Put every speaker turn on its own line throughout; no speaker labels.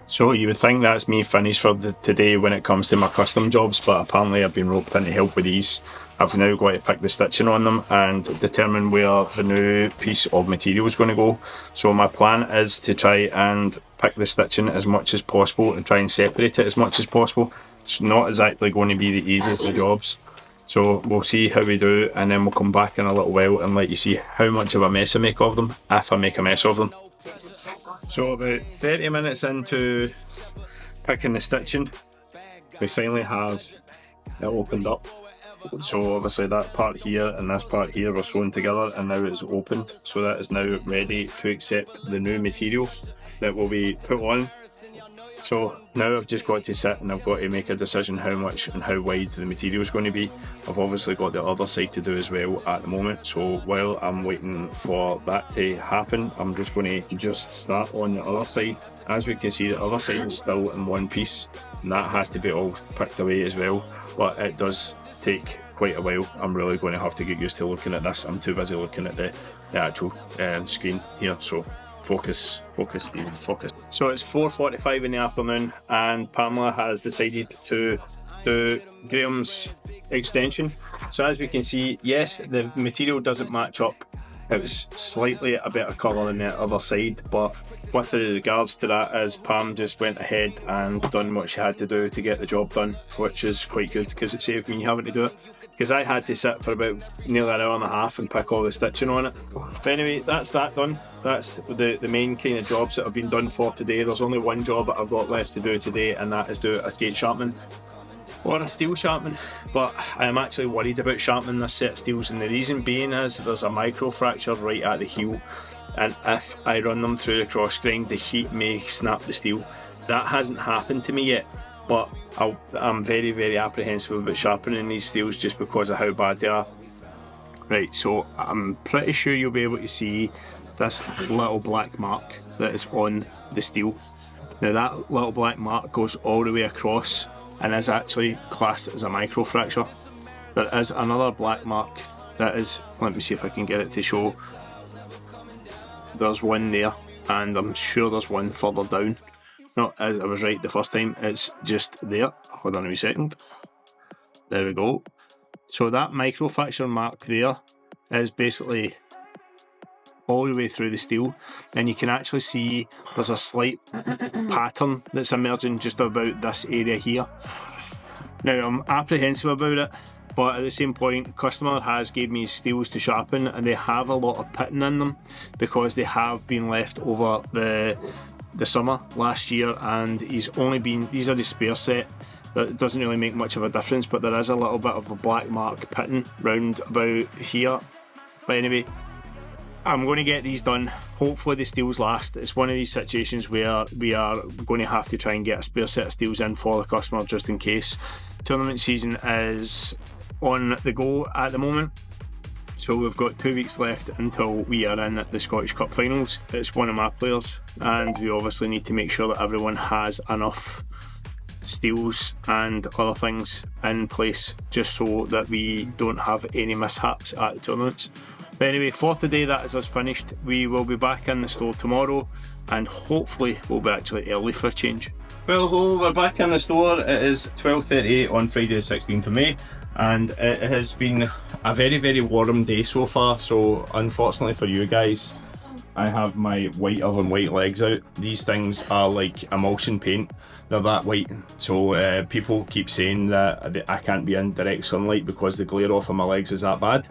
So you would think that's me finished for today when it comes to my custom jobs, but apparently I've been roped in to help with these. I've now got to pick the stitching on them and determine where the new piece of material is going to go. So my plan is to try and pick the stitching as much as possible and try and separate it as much as possible. It's not exactly going to be the easiest of jobs. So we'll see how we do, and then we'll come back in a little while and let you see how much of a mess I make of them, if I make a mess of them. So about 30 minutes into picking the stitching, we finally have it opened up. So obviously that part here and this part here were sewn together, and now it's opened. So that is now ready to accept the new material that will be put on. So now I've just got to sit and I've got to make a decision how much and how wide the material is going to be. I've obviously got the other side to do as well at the moment, so while I'm waiting for that to happen, I'm just going to just start on the other side. As we can see, the other side is still in one piece, and that has to be all picked away as well, but it does take quite a while. I'm really going to have to get used to looking at this. I'm too busy looking at the actual screen here, so focus Stephen, focus. So it's 4:45 in the afternoon and Pamela has decided to do Graham's extension. So as we can see, yes, the material doesn't match up. It was slightly a better colour than the other side, but with regards to that, as Pam just went ahead and done what she had to do to get the job done, which is quite good because it saved me having to do it. Because I had to sit for about nearly an hour and a half and pick all the stitching on it. But anyway, that's that done. That's the main kind of jobs that have been done for today. There's only one job that I've got left to do today, and that is do a skate sharpening or a steel sharpening. But I am actually worried about sharpening this set of steels, and the reason being is there's a micro fracture right at the heel, and if I run them through the cross grind, the heat may snap the steel. That hasn't happened to me yet, but I'm very, very apprehensive about sharpening these steels just because of how bad they are. Right, so I'm pretty sure you'll be able to see this little black mark that is on the steel. Now that little black mark goes all the way across and is actually classed as a micro fracture. There is another black mark that is, let me see if I can get it to show. There's one there, and I'm sure there's one further down. No, I was right the first time, it's just there. Hold on a wee second. There we go. So that microfracture mark there is basically all the way through the steel, and you can actually see there's a slight pattern that's emerging just about this area here. Now I'm apprehensive about it, but at the same point, customer has gave me steels to sharpen, and they have a lot of pitting in them because they have been left over the summer last year, and he's only been, these are the spare set. That doesn't really make much of a difference, but there is a little bit of a black mark pitting round about here. But anyway, I'm going to get these done. Hopefully the steels last. It's one of these situations where we are going to have to try and get a spare set of steels in for the customer just in case. Tournament season is on the go at the moment, so we've got 2 weeks left until we are in the Scottish Cup finals. It's one of my players, and we obviously need to make sure that everyone has enough steels and other things in place just so that we don't have any mishaps at the tournaments. But anyway, for today that is us finished. We will be back in the store tomorrow, and hopefully we'll be actually early for a change. Well, hello, we're back in the store. It is 12:38 on Friday the 16th of May, and it has been a very, very warm day so far. So unfortunately for you guys, I have my whiter than white legs out. These things are like emulsion paint. They're that white. So people keep saying that I can't be in direct sunlight because the glare off of my legs is that bad.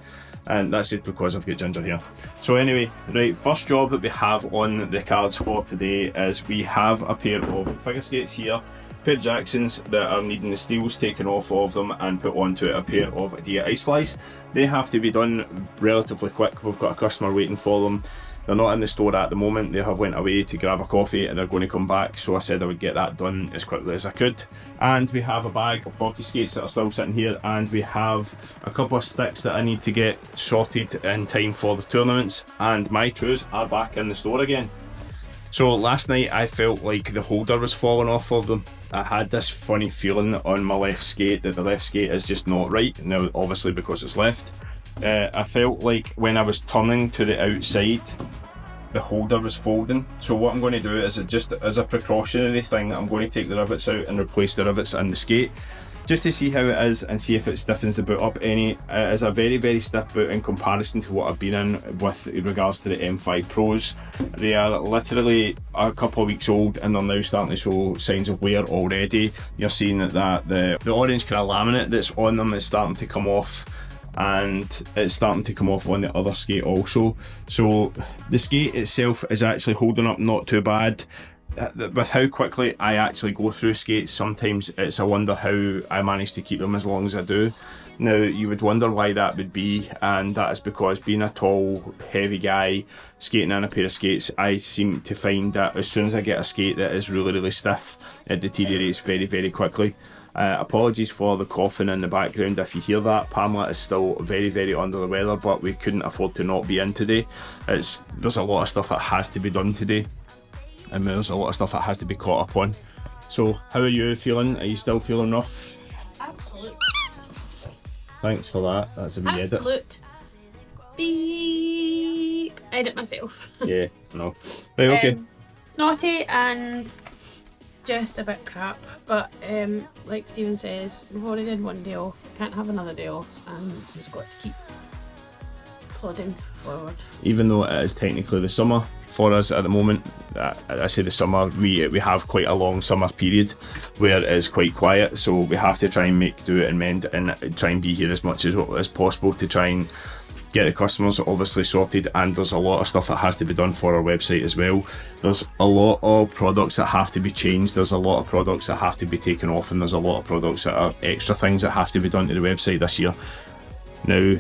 And that's just because I've got ginger hair. So anyway, right, first job that we have on the cards for today is we have a pair of figure skates here, a pair of Jacksons that are needing the steels taken off of them and put onto a pair of Adia Ice Flies. They have to be done relatively quick. We've got a customer waiting for them. They're not in the store at the moment. They have went away to grab a coffee and they're going to come back, so I said I would get that done as quickly as I could. And we have a bag of hockey skates that are still sitting here, and we have a couple of sticks that I need to get sorted in time for the tournaments, and my trews are back in the store again. So last night I felt like the holder was falling off of them. I had this funny feeling on my left skate that the left skate is just not right. Now obviously because it's left. I felt like when I was turning to the outside, the holder was folding. So what I'm going to do is, just as a precautionary thing, I'm going to take the rivets out and replace the rivets in the skate, just to see how it is and see if it stiffens the boot up any. It is a very, very stiff boot in comparison to what I've been in with regards to the M5 Pros. They are literally a couple of weeks old and they're now starting to show signs of wear already. You're seeing that the orange kind of laminate that's on them is starting to come off, and it's starting to come off on the other skate also. So the skate itself is actually holding up not too bad. With how quickly I actually go through skates, sometimes it's a wonder how I manage to keep them as long as I do. Now, you would wonder why that would be, and that is because being a tall, heavy guy skating in a pair of skates, I seem to find that as soon as I get a skate that is really, really stiff, it deteriorates very, very quickly. Apologies for the coughing in the background if you hear that. Pamela is still very, very under the weather, but we couldn't afford to not be in today. There's a lot of stuff that has to be done today, and there's a lot of stuff that has to be caught up on. So, how are you feeling? Are you still feeling rough?
Absolute.
Thanks for that. That's a wee edit.
Absolute. Beep. Edit myself.
Yeah, no. Right, okay.
Naughty and just a bit crap, but like Stephen says, we've already did one day off, can't have another day off, and we've just got to keep plodding forward.
Even though it is technically the summer for us at the moment, I say the summer, we have quite a long summer period where it is quite quiet, so we have to try and make do and mend and try and be here as much as possible to try and get the customers obviously sorted. And there's a lot of stuff that has to be done for our website as well. There's a lot of products that have to be changed, there's a lot of products that have to be taken off, and there's a lot of products that are extra things that have to be done to the website this year. Now,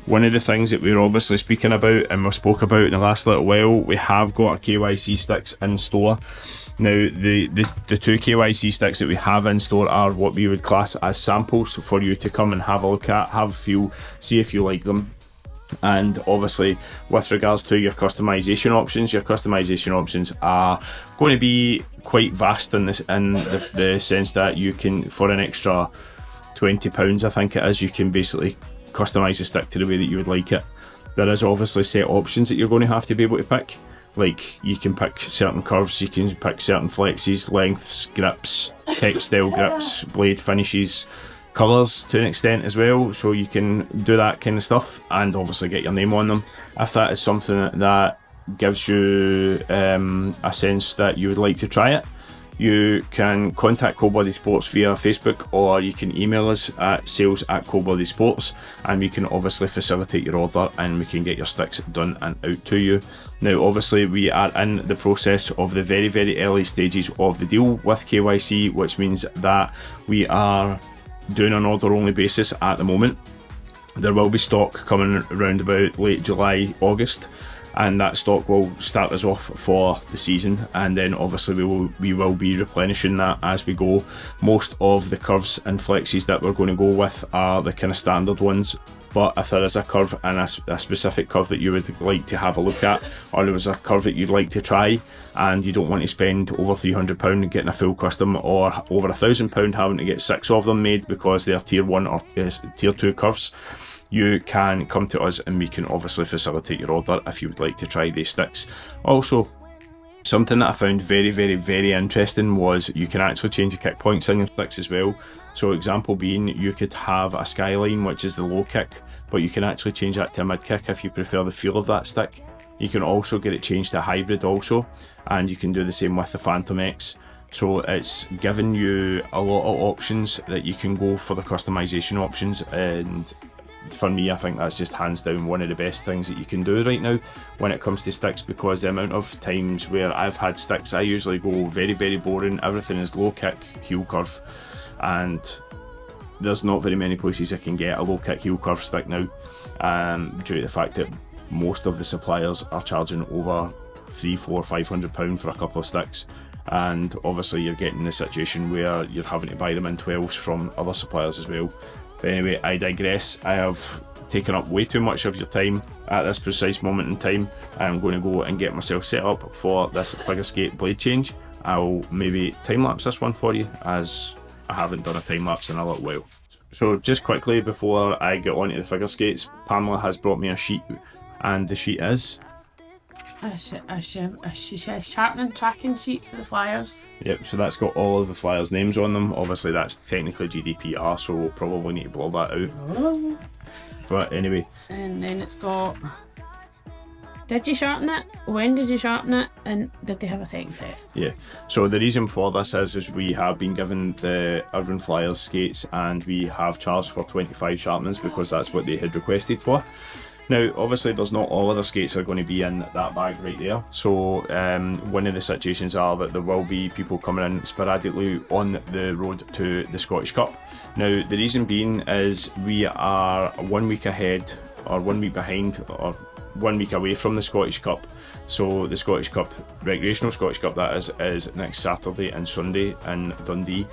one of the things that we're obviously speaking about and we spoke about in the last little while, we have got our KYC sticks in store. Now, the two KYC sticks that we have in store are what we would class as samples for you to come and have a look at, have a feel, see if you like them. And obviously, with regards to your customization options are going to be quite vast in the sense that you can, for an extra £20, I think it is, you can basically customize the stick to the way that you would like it. There is obviously set options that you're going to have to be able to pick. Like, you can pick certain curves, you can pick certain flexes, lengths, grips, textile grips, blade finishes, colours to an extent as well, so you can do that kind of stuff and obviously get your name on them. If that is something that gives you a sense that you would like to try it, you can contact Cold Blooded Sports via Facebook, or you can email us at sales@coldbloodedsports, and we can obviously facilitate your order and we can get your sticks done and out to you. Now, obviously, we are in the process of the very, very early stages of the deal with KYC, which means that we are doing an order only basis at the moment. There will be stock coming around about late July, August, and that stock will start us off for the season, and then obviously we will be replenishing that as we go. Most of the curves and flexes that we're going to go with are the kind of standard ones, but if there is a curve and a specific curve that you would like to have a look at, or there was a curve that you'd like to try and you don't want to spend over £300 getting a full custom, or over £1,000 having to get 6 of them made because they're tier 1 or tier 2 curves, you can come to us and we can obviously facilitate your order if you would like to try these sticks. Also, something that I found very, very, very interesting was you can actually change the kick points in your sticks as well. So example being, you could have a skyline, which is the low kick, but you can actually change that to a mid kick if you prefer the feel of that stick. You can also get it changed to hybrid also, and you can do the same with the Phantom X. So it's giving you a lot of options that you can go for the customization options, and for me, I think that's just hands down one of the best things that you can do right now when it comes to sticks, because the amount of times where I've had sticks, I usually go very, very boring, everything is low kick, heel curve, and there's not very many places I can get a low kick heel curve stick now, due to the fact that most of the suppliers are charging over £300, £400, £500 for a couple of sticks, and obviously you're getting the situation where you're having to buy them in 12s from other suppliers as well. But anyway, I digress. I have taken up way too much of your time at this precise moment in time. I'm going to go and get myself set up for this figure skate blade change. I'll maybe time lapse this one for you, as I haven't done a time lapse in a little while. So just quickly before I get on to the figure skates, Pamela has brought me a sheet, and the sheet is
a sharpening tracking sheet for the flyers.
Yep, so that's got all of the flyers' names on them. Obviously, that's technically GDPR, so we'll probably need to blur that out. But anyway.
And then it's got, did you sharpen it? When did you sharpen it? And did they have a second set?
Yeah, so the reason for this is we have been given the Irvine Flyers skates and we have charged for 25 sharpenings because that's what they had requested for. Now, obviously, there's not all of the skates are going to be in that bag right there. So one of the situations are that there will be people coming in sporadically on the road to the Scottish Cup. Now, the reason being is we are 1 week ahead, or 1 week behind, or 1 week away from the Scottish Cup. So the Scottish Cup, recreational Scottish Cup that is next Saturday and Sunday in Dundee.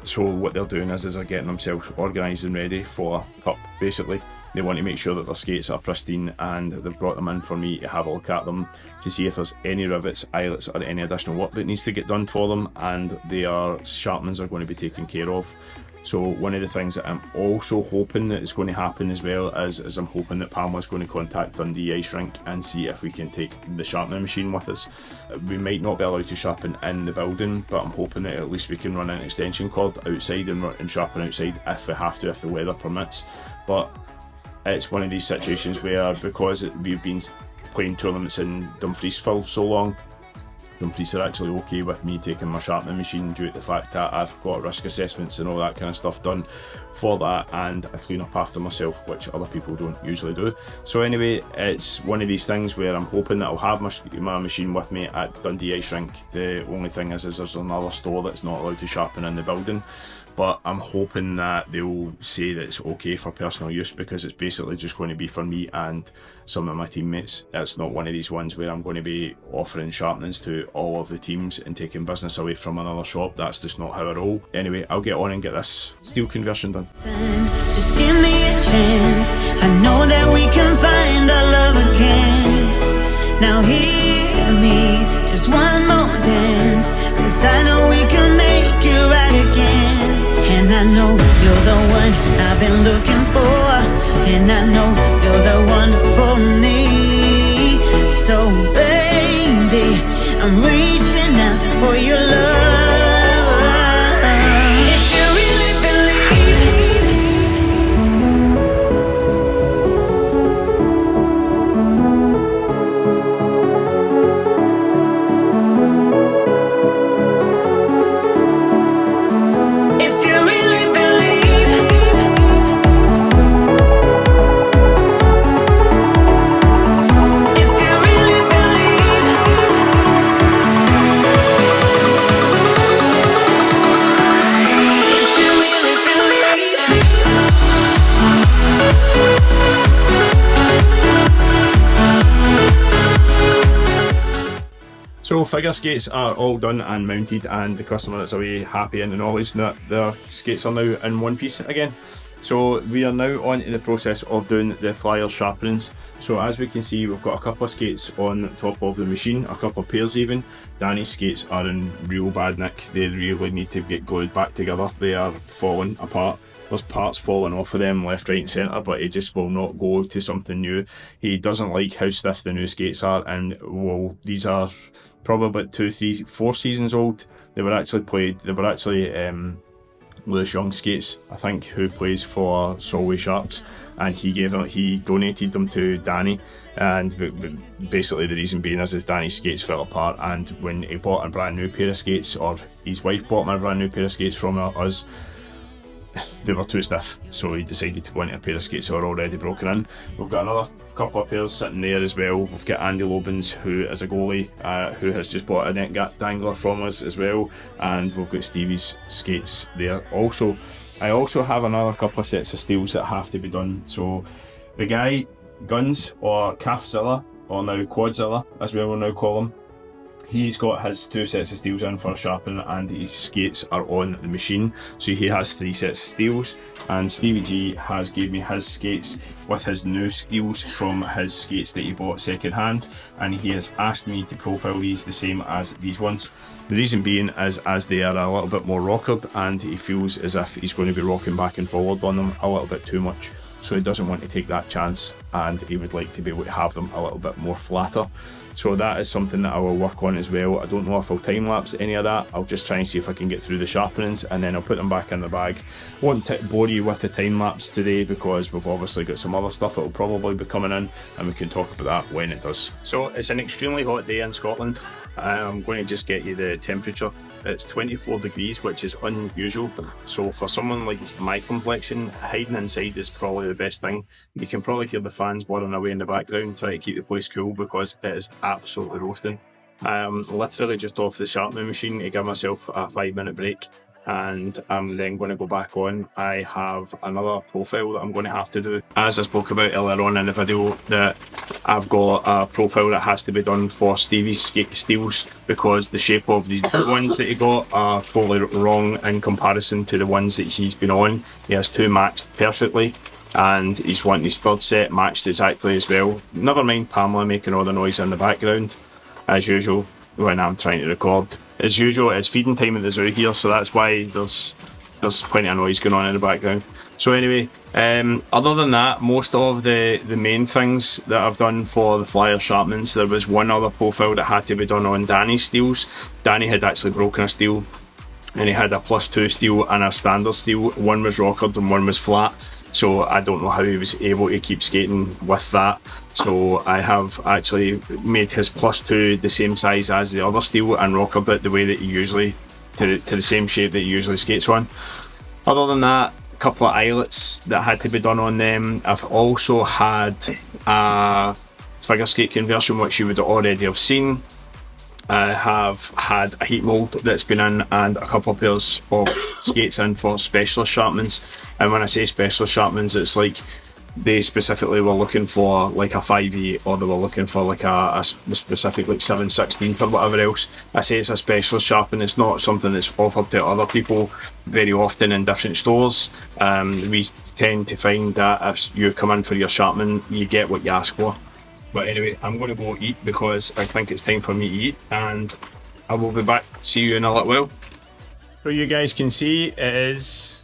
So what they're doing is they're getting themselves organised and ready for Cup, basically. They want to make sure that their skates are pristine, and they've brought them in for me to have a look at them to see if there's any rivets, eyelets or any additional work that needs to get done for them, and their sharpenings are going to be taken care of. So one of the things that I'm also hoping that is going to happen as well is I'm hoping that Pamela's going to contact Dundee Ice Rink and see if we can take the sharpening machine with us. We might not be allowed to sharpen in the building, but I'm hoping that at least we can run an extension cord outside and sharpen outside if we have to, if the weather permits. But it's one of these situations where, because we've been playing tournaments in Dumfries for so long, Dumfries are actually okay with me taking my sharpening machine due to the fact that I've got risk assessments and all that kind of stuff done for that, and I clean up after myself, which other people don't usually do. So anyway, it's one of these things where I'm hoping that I'll have my machine with me at Dundee Ice Rink. The only thing is there's another store that's not allowed to sharpen in the building. But I'm hoping that they'll say that it's okay for personal use, because it's basically just going to be for me and some of my teammates. It's not one of these ones where I'm going to be offering sharpenings to all of the teams and taking business away from another shop. That's just not how I roll. Anyway, I'll get on and get this steel conversion done.
Just give me a chance. I know that we can find our love again. Now hear me, just one more dance, 'cause I know we can make it right again. And I know you're the one I've been looking for, and I know you're the one for me. So baby, I'm reaching out for your love. If you really believe,
So figure skates are all done and mounted, and the customer is away happy in the knowledge that their skates are now in one piece again. So we are now on to the process of doing the flyer sharpenings. So as we can see, we've got a couple of skates on top of the machine, a couple of pairs even. Danny's skates are in real bad nick. They really need to get glued back together. They are falling apart. There's parts falling off of them left, right and centre, but he just will not go to something new. He doesn't like how stiff the new skates are, and well, these are probably about 2, 3, 4 seasons old. They were actually Lewis Young skates, I think, who plays for Solway Sharks, and he donated them to Danny. And basically the reason being is Danny's skates fell apart, and when he bought a brand new pair of skates, or his wife bought him a brand new pair of skates from us, they were too stiff, so he decided to want a pair of skates that were already broken in. We've got another couple of pairs sitting there as well. We've got Andy Lobins, who is a goalie, who has just bought a net dangler from us as well, and we've got Stevie's skates there also. I also have another couple of sets of steels that have to be done. So the guy, Guns, or Calfzilla, or now Quadzilla as we will now call him, he's got his 2 sets of steels in for sharpening, and his skates are on the machine. So he has 3 sets of steels, and Stevie G has gave me his skates with his new steels from his skates that he bought second hand, and he has asked me to profile these the same as these ones. The reason being is as they are a little bit more rockered, and he feels as if he's going to be rocking back and forward on them a little bit too much. so he doesn't want to take that chance, and he would like to be able to have them a little bit more flatter. So that is something that I will work on as well. I don't know if I'll time lapse any of that. I'll just try and see if I can get through the sharpenings, and then I'll put them back in the bag. Won't bore you with the time lapse today because we've obviously got some other stuff that will probably be coming in, and we can talk about that when it does. So it's an extremely hot day in Scotland. I'm going to just get you the temperature. It's 24 degrees, which is unusual. So for someone like my complexion, hiding inside is probably the best thing. You can probably hear the fans whirring away in the background, trying to keep the place cool because it is absolutely roasting. I'm literally just off the sharpening machine to give myself a 5-minute break, and I'm then going to go back on. I have another profile that I'm going to have to do. As I spoke about earlier on in the video, that I've got a profile that has to be done for Stevie's steels because the shape of the ones that he got are totally wrong in comparison to the ones that he's been on. He has 2 matched perfectly, and he's wanting his 3rd set matched exactly as well. Never mind Pamela making all the noise in the background, as usual, when I'm trying to record. As usual, it's feeding time at the zoo here, so that's why there's plenty of noise going on in the background. So anyway, other than that, most of the main things that I've done for the flyer sharpenings, there was one other profile that had to be done on Danny's steels. Danny had actually broken a steel, and he had a +2 steel and a standard steel. One was rockered and one was flat. So I don't know how he was able to keep skating with that. So I have actually made his +2 the same size as the other steel and rockered it the way that he usually, to the same shape that he usually skates on. Other than that, a couple of eyelets that had to be done on them. I've also had a figure skate conversion, which you would already have seen. I have had a heat mould that's been in, and a couple of pairs of skates in for specialist sharpenings. And when I say specialist sharpenings, it's like they specifically were looking for like a 5/8, or they were looking for like a specific like 7/16 or whatever else. I say it's a specialist sharpen. It's not something that's offered to other people very often in different stores. We tend to find that if you come in for your sharpening, you get what you ask for. But anyway, I'm going to go eat because I think it's time for me to eat, and I will be back. See you in a little while. So you guys can see it is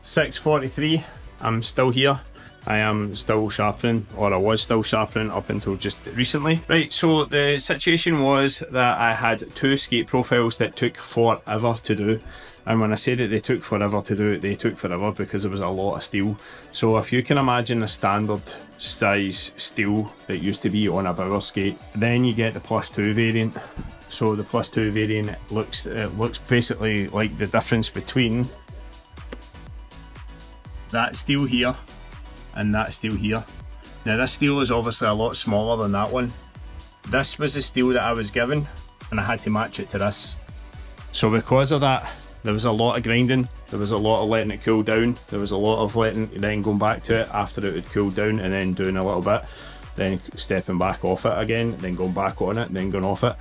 6:43. I'm still here. I am still sharpening, or I was still sharpening up until just recently. Right, so the situation was that I had 2 skate profiles that took forever to do. And when I say that they took forever to do, they took forever because there was a lot of steel. So if you can imagine a standard size steel that used to be on a Bauer skate, then you get the +2 variant. So the +2 variant looks basically like the difference between that steel here and that steel here. Now this steel is obviously a lot smaller than that one. This was the steel that I was given, and I had to match it to this. So because of that, there was a lot of grinding, there was a lot of letting it cool down, there was a lot of then going back to it after it had cooled down, and then doing a little bit, then stepping back off it again, then going back on it, then going off it.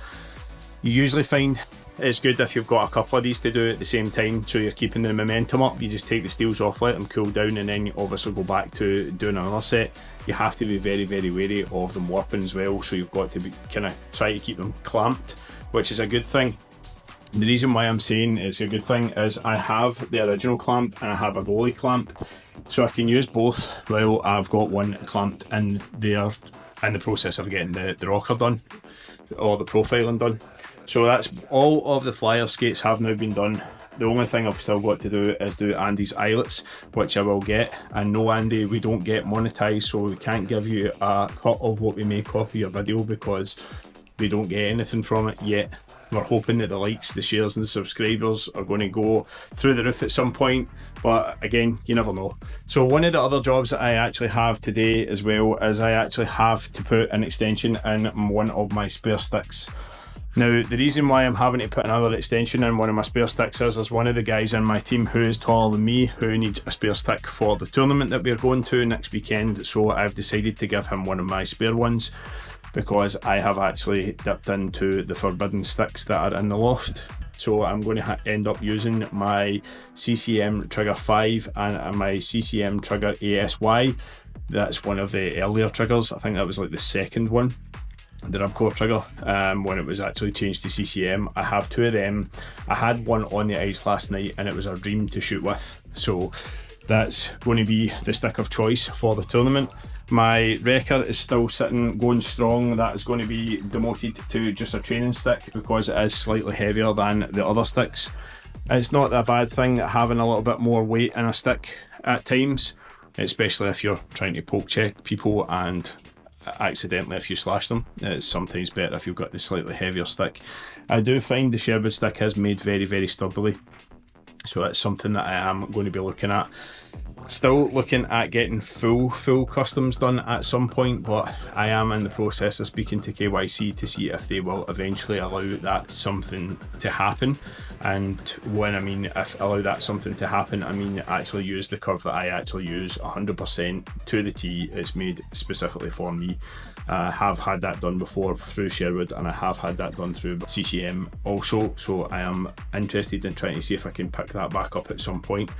You usually find it's good if you've got a couple of these to do at the same time, so you're keeping the momentum up. You just take the steels off, let them cool down, and then you obviously go back to doing another set. You have to be very, very wary of them warping as well, so you've got to be kind of try to keep them clamped, which is a good thing. The reason why I'm saying it's a good thing is I have the original clamp and I have a goalie clamp, so I can use both while I've got one clamped in there in the process of getting the rocker done, or the profiling done. So that's all of the flyer skates have now been done. The only thing I've still got to do is do Andy's eyelets, which I will get. And no, Andy, we don't get monetized, so we can't give you a cut of what we make off of your video because we don't get anything from it yet. We're hoping that the likes, the shares and the subscribers are going to go through the roof at some point, but again, you never know. So one of the other jobs that I actually have today as well is I actually have to put an extension in one of my spare sticks. Now, the reason why I'm having to put another extension in one of my spare sticks is there's one of the guys in my team who is taller than me who needs a spare stick for the tournament that we're going to next weekend, so I've decided to give him one of my spare ones, because I have actually dipped into the forbidden sticks that are in the loft. So I'm going to end up using my CCM Trigger 5 and my CCM Trigger ASY. That's one of the earlier triggers. I think that was like the second one, the Ribcore trigger, when it was actually changed to CCM. I have 2 of them. I had one on the ice last night and it was a dream to shoot with. So that's going to be the stick of choice for the tournament. My wrecker is still sitting, going strong. That is going to be demoted to just a training stick because it is slightly heavier than the other sticks. It's not a bad thing having a little bit more weight in a stick at times, especially if you're trying to poke check people and accidentally if you slash them. It's sometimes better if you've got the slightly heavier stick. I do find the Sherwood stick is made very, very sturdily, so it's something that I am going to be looking at. Still looking at getting full customs done at some point, but I am in the process of speaking to KYC to see if they will eventually allow that something to happen. And when I mean if allow that something to happen, I mean actually use the curve that I actually use 100% to the T. It's made specifically for me. I have had that done before through Sherwood, and I have had that done through CCM also, so I am interested in trying to see if I can pick that back up at some point.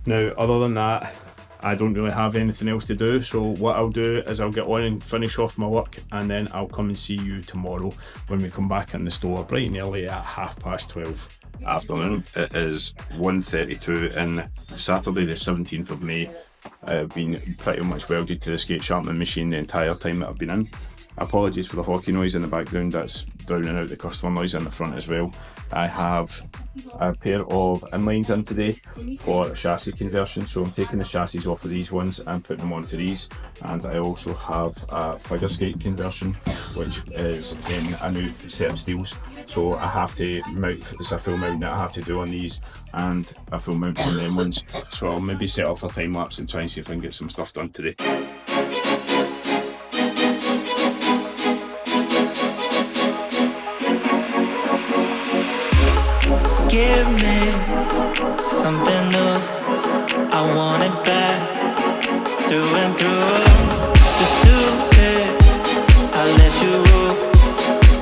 Now, other than that, I don't really have anything else to do, so what I'll do is I'll get on and finish off my work, and then I'll come and see you tomorrow when we come back in the store bright and early at 12:30.
Afternoon. It is 1:32 and Saturday the 17th of May. I've been pretty much welded to the skate sharpening machine the entire time that I've been in. Apologies for the hockey noise in the background, that's drowning out the customer noise in the front as well. I have a pair of inlines in today for chassis conversion, so I'm taking the chassis off of these ones and putting them onto these, and I also have a figure skate conversion which is in a new set of steels, so I have to mount, it's a full mount that I have to do on these and a full mount on them ones, so I'll maybe set up a time lapse and try and see if I can get some stuff done today.
Give me something new. I want it back through and through. Just do it, I'll let you rule.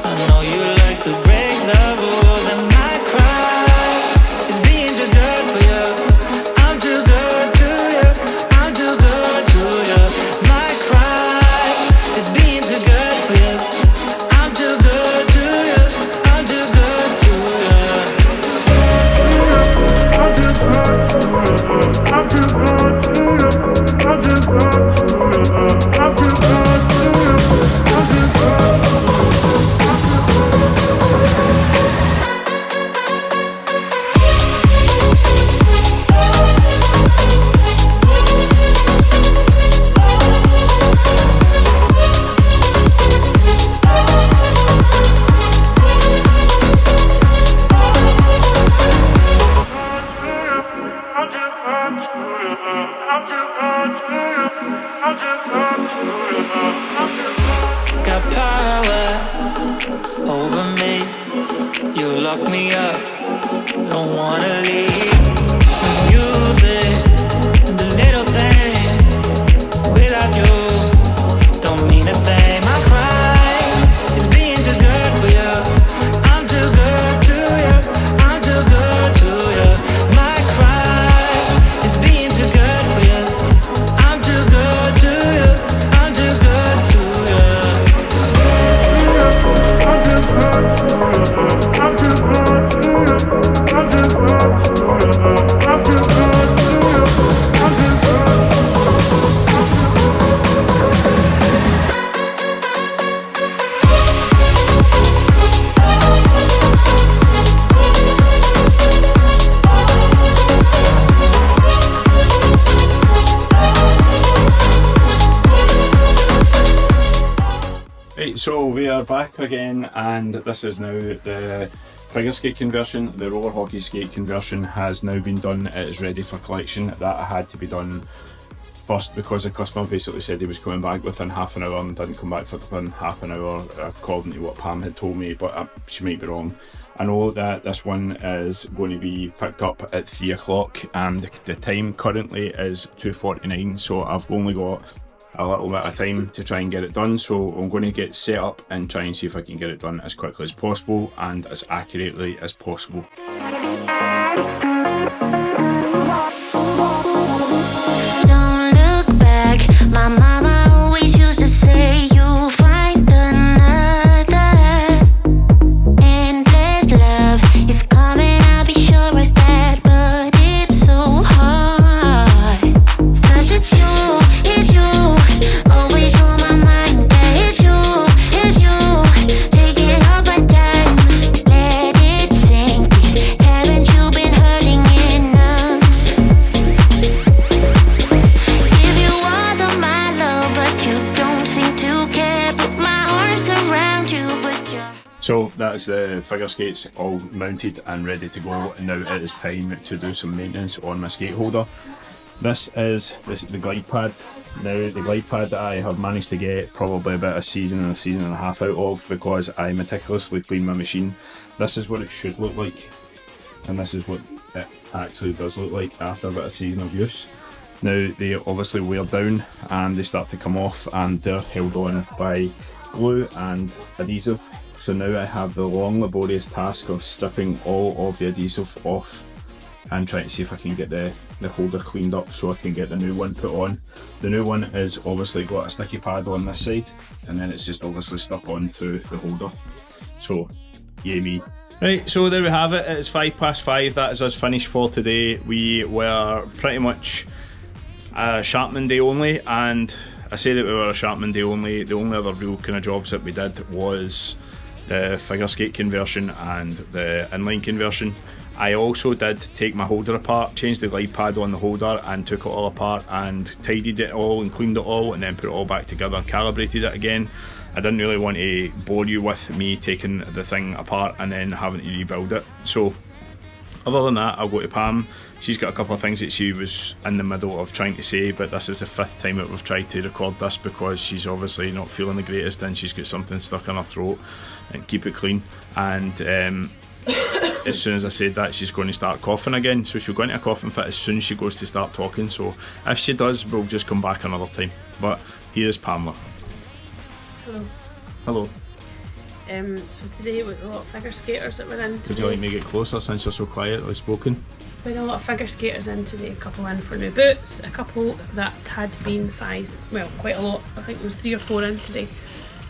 I know you like to break the rules, and my cry is being too good for you. I'm too good to you, I'm too good to you. My cry is being too good for you. I'm too good to you, I'm too good to you. Got power over me. You lock me up, don't wanna leave. Music, the little things. Without you, don't mean a thing. My cry is being too good for you. I'm too good to you, I'm too good to you. My cry is being too good for you. I'm too good to you, I'm too good to you.
Right, so we are back again, and this is now the figure skate conversion. The roller hockey skate conversion has now been done. It is ready for collection. That had to be done first because the customer basically said he was coming back within half an hour and didn't come back for within half an hour according to what Pam had told me, but she might be wrong. I know that this one is going to be picked up at 3 o'clock and the time currently is 2:49, so I've only got a little bit of time to try and get it done, so I'm going to get set up and try and see if I can get it done as quickly as possible and as accurately as possible.
Don't look back. My mama always used to say you'll find another. Endless love is coming, I'll be sure of that. But it's so hard
So that's the figure skates all mounted and ready to go, and now it is time to do some maintenance on my skate holder. This is the glide pad. Now the glide pad I have managed to get probably about a season and a half out of, because I meticulously clean my machine. This is what it should look like, and this is what it actually does look like after about a season of use. Now they obviously wear down and they start to come off, and they're held on by glue and adhesive. So now I have the long laborious task of stripping all of the adhesive off and trying to see if I can get the holder cleaned up so I can get the new one put on. The new one is obviously got a sticky pad on this side, and then it's just obviously stuck onto the holder. So yay me. Right, so there we have it. It's 5:05. That is us finished for today. We were pretty much a Sharpman day only, and I say that we were a Sharpman day only. The only other real kind of jobs that we did was the figure skate conversion and the inline conversion. I also did take my holder apart, changed the glide pad on the holder and took it all apart and tidied it all and cleaned it all, and then put it all back together and calibrated it again. I didn't really want to bore you with me taking the thing apart and then having to rebuild it. So other than that, I'll go to Pam. She's got a couple of things that she was in the middle of trying to say, but this is the 5th time that we've tried to record this, because she's obviously not feeling the greatest and she's got something stuck in her throat. And keep it clean. And as soon as I said that, she's going to start coughing again, so she'll go into a coughing fit as soon as she goes to start talking. So if she does, we'll just come back another time. But here's Pamela.
Hello.
Hello.
So today we've got a lot of figure skaters that we're in today.
Would you like me to get closer since you're so quietly spoken?
We had a lot of figure skaters in today, a couple in for new boots, a couple that had been sized, well, quite a lot, I think there was 3 or 4 in today,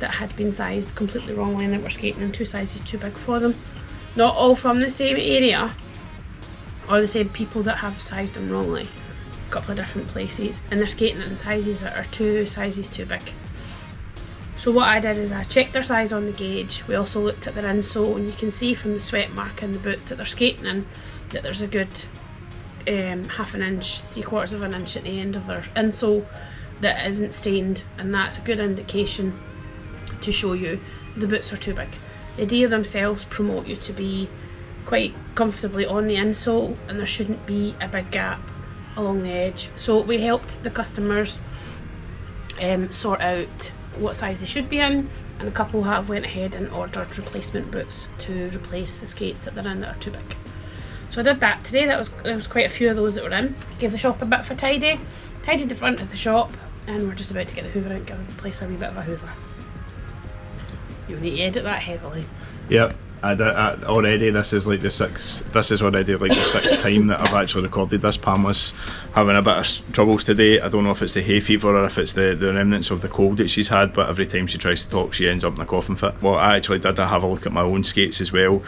that had been sized completely wrongly and that were skating in 2 sizes too big for them. Not all from the same area or the same people that have sized them wrongly. A couple of different places, and they're skating in sizes that are 2 sizes too big. So what I did is I checked their size on the gauge. We also looked at their insole, and you can see from the sweat mark in the boots that they're skating in that there's a good half an inch, 3/4 of an inch at the end of their insole that isn't stained, and that's a good indication to show you the boots are too big. The idea themselves promote you to be quite comfortably on the insole, and there shouldn't be a big gap along the edge. So we helped the customers sort out what size they should be in, and a couple have went ahead and ordered replacement boots to replace the skates that they're in that are too big. So I did that today. There was quite a few of those that were in. Gave the shop a bit of a tidy, tidied the front of the shop, and we're just about to get the hoover out and give the place a wee bit of a hoover. You need to edit that heavily.
Yep. Already this is already like the 6th time that I've actually recorded this. Pamela's having a bit of troubles today. I don't know if it's the hay fever or if it's the remnants of the cold that she's had, but every time she tries to talk she ends up in a coughing fit. Well, I actually did have a look at my own skates as well.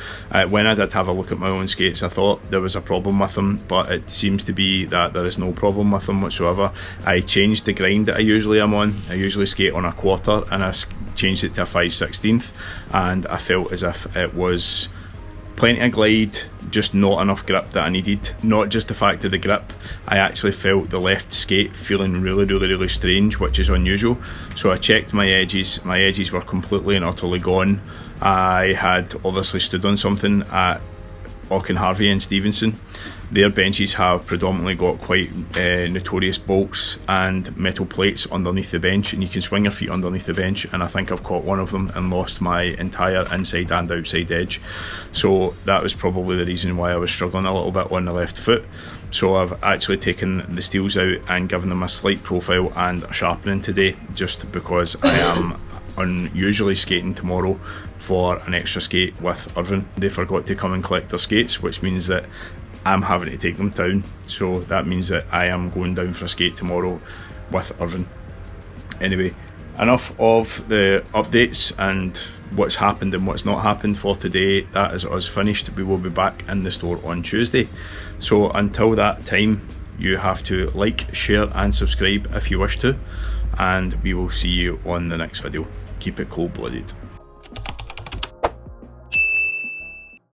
When I did have a look at my own skates, I thought there was a problem with them, but it seems to be that there is no problem with them whatsoever. I changed the grind that I usually am on. I usually skate on a 1/4, and I changed it to a 5/16, and I felt as if it was plenty of glide, just not enough grip that I needed. Not just the fact of the grip, I actually felt the left skate feeling really strange, which is unusual. So I checked my edges were completely and utterly gone. I had obviously stood on something at Auchenharvey and Stevenson. Their benches have predominantly got quite notorious bolts and metal plates underneath the bench, and you can swing your feet underneath the bench, and I think I've caught one of them and lost my entire inside and outside edge. So that was probably the reason why I was struggling a little bit on the left foot. So I've actually taken the steels out and given them a slight profile and a sharpening today, just because I am unusually skating tomorrow for an extra skate with Irvin. They forgot to come and collect their skates, which means that I'm having to take them down. So that means that I am going down for a skate tomorrow with Irvin. Anyway, enough of the updates and what's happened and what's not happened for today. That is us finished. We will be back in the store on Tuesday. So until that time, you have to like, share and subscribe if you wish to, and we will see you on the next video. Keep it cold-blooded.